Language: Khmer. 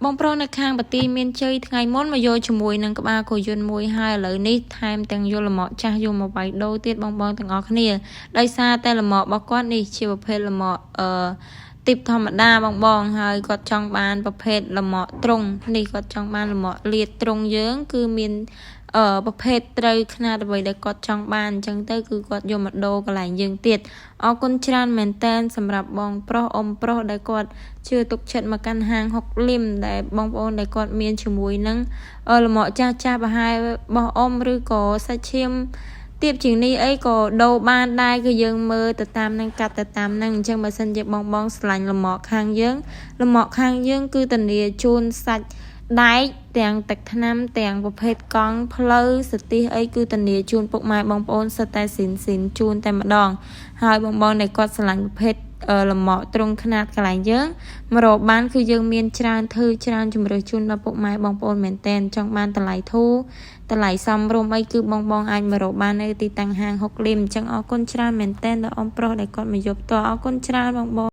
បងប្រុសនៅខាងបទីមានជ័យថ្ងៃមុនមកយកជាមួយនឹងក្បាលគោយន្តមួយហើយឥឡូវនេះថែមទាំងយកលម្អចាស់យកមកវាយដូរទៀតបងទាំងអស់គ្នាដោយសារតែលម្អរបស់គាត់នេះជាប្រភេទលម្អទីបធម្មតាបងហើយគាត់ចង់បានប្រភេទលម្អត្រង់នេះគាត់ចង់បានលម្អលាតត្រង់យើងគឺមានប្រភេទត្រូវຂະຫນាតអ្វីដែលគាត់ចង់បានអញ្ចឹងទៅគឺគាត់យកមកដូរកន្លែងយើងទៀតអរគុណច្រើនមែនតែនសម្រាប់បងប្រុសអ៊ំប្រុសដែលគាត់ជឿទុកចិត្តមកកាន់ហាង6លឹមដែលបងប្អូនដែលគាត់មានជាមួយនឹងលម្អចាស់ប្រហែលរបស់អ៊ំឬក៏សាច់ឈាមទៀបជាងនេះអីក៏ដូរបានដែរគឺយើងមើលទៅតាមនឹងកាត់ទៅតាមនឹងអញ្ចឹងបើសិនជាបងស្រឡាញ់លម្អខាងយើងគឺធានាជូនសាច់ដែកទាំងទឹកថ្នាំទាំងប្រភេទកង់ផ្លូវសតិះអីគឺធានាជូនពុកម៉ែបងប្អូនសិតតែស៊ីនជូនតែម្ដងហើយបងដែលគាត់ស្រឡាញ់ប្រភេទលម្អត្រង់ຂະຫນាតកន្លែងយើងមករកបានគឺយើងមានច្រើនធ្វើច្រើនជំរើសជូនដល់ពុកម៉ែបងប្អូនមែនតែនចង់បានតម្លៃធូរតម្លៃសមរម្យអីគឺបងអាចមករកបាននៅទីតាំងហាង6លឹមអញ្ចឹងអរគុណច្រើនមែនតែនដល់អ៊ំប្រុសដែលគាត់មកយកផ្ទាល់អរគុណច្រើនបង